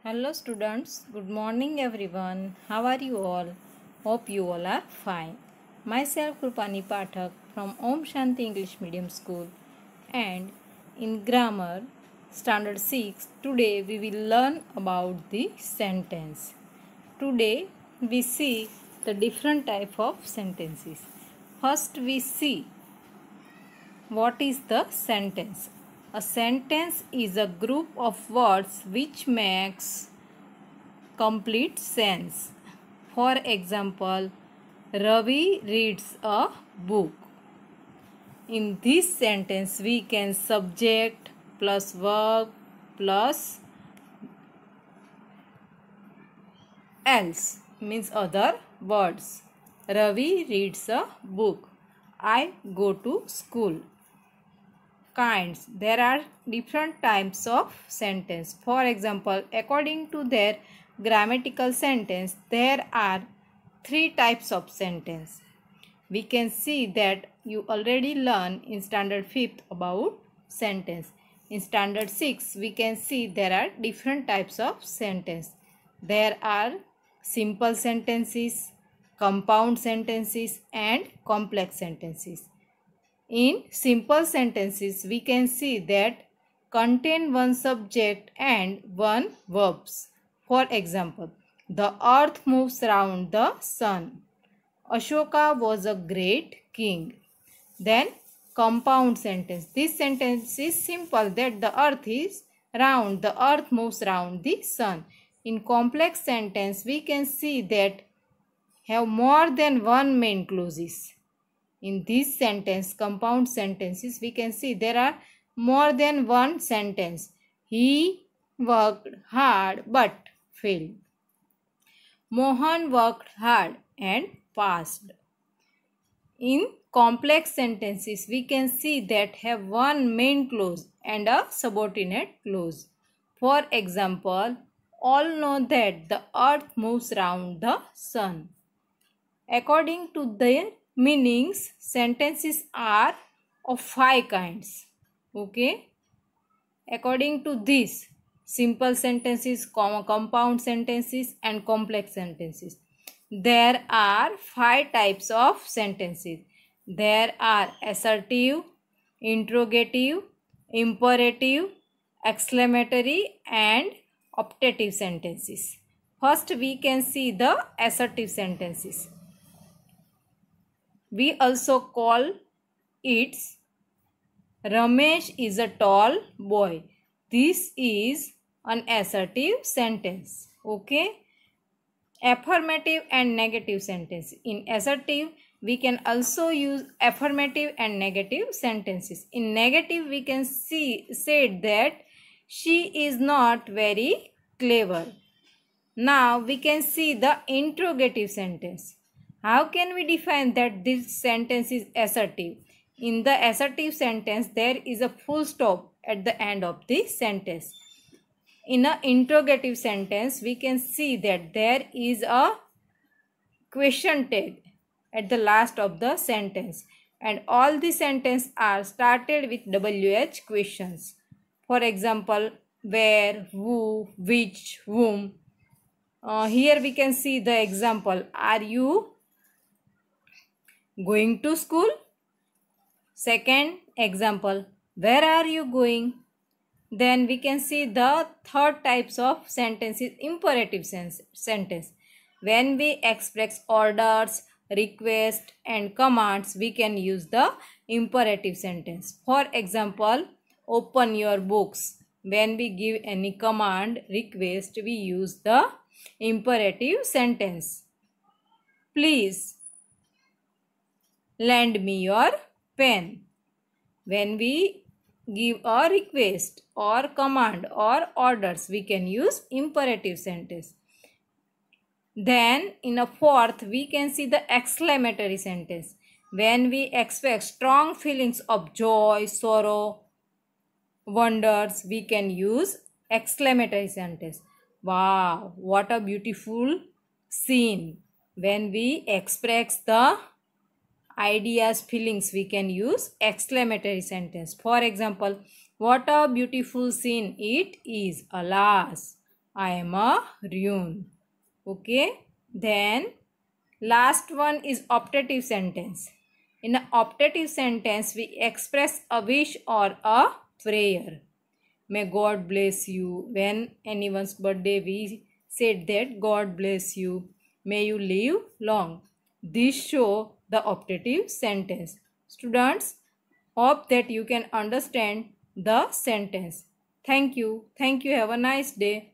Hello students, good morning everyone. How are you all? Hope you all are fine. Myself Krupani Pathak from Om Shanti English Medium School and in grammar standard 6 today we will learn about the sentence. Today we see the different type of sentences. First we see what is the sentence. A sentence is a group of words which makes complete sense. For example, Ravi reads a book. In this sentence, we can subject plus verb plus else means other words. Ravi reads a book. I go to school. Kinds. There are different types of sentence. For example, according to their grammatical sentence, there are 3 types of sentence. We can see that you already learned in standard 5th about sentence. In standard 6, we can see there are different types of sentence. There are simple sentences, compound sentences and complex sentences. In simple sentences, we can see that contain one subject and one verbs. For example, the earth moves round the sun. Ashoka was a great king. Then compound sentence. This sentence is simple that the earth is round. The earth moves round the sun. In complex sentence, we can see that have more than one main clauses. In this sentence, compound sentences, we can see there are more than one sentence. He worked hard but failed. Mohan worked hard and passed. In complex sentences, we can see that have one main clause and a subordinate clause. For example, all know that the earth moves round the sun. According to their meanings, sentences are of 5 kinds. Okay. According to this, simple sentences, compound sentences and complex sentences. There are 5 types of sentences. There are assertive, interrogative, imperative, exclamatory and optative sentences. First, we can see the assertive sentences. We also call it Ramesh is a tall boy. This is an assertive sentence. Okay. Affirmative and negative sentence. In assertive, we can also use affirmative and negative sentences. In negative, we can say that she is not very clever. Now, we can see the interrogative sentence. How can we define that this sentence is assertive? In the assertive sentence, there is a full stop at the end of the sentence. In an interrogative sentence, we can see that there is a question tag at the last of the sentence. And all the sentences are started with WH questions. For example, where, who, which, whom. Here we can see the example. Are you going to school? Second example, where are you going? Then we can see the third types of sentences, imperative sentence. When we express orders, requests and commands, we can use the imperative sentence. For example, open your books. When we give any command, request, we use the imperative sentence. Please lend me your pen. When we give a request or command or orders, we can use imperative sentence. Then in a fourth, we can see the exclamatory sentence. When we express strong feelings of joy, sorrow, wonders, we can use exclamatory sentence. Wow, what a beautiful scene. When we express the ideas, feelings, we can use exclamatory sentence. For example, what a beautiful scene it is. Alas, I am a rune. Okay. Then last one is optative sentence. In an optative sentence, we express a wish or a prayer. May God bless you. When anyone's birthday, we said that God bless you. May you live long. This show the optative sentence. Students, hope that you can understand the sentence. Thank you. Thank you. Have a nice day.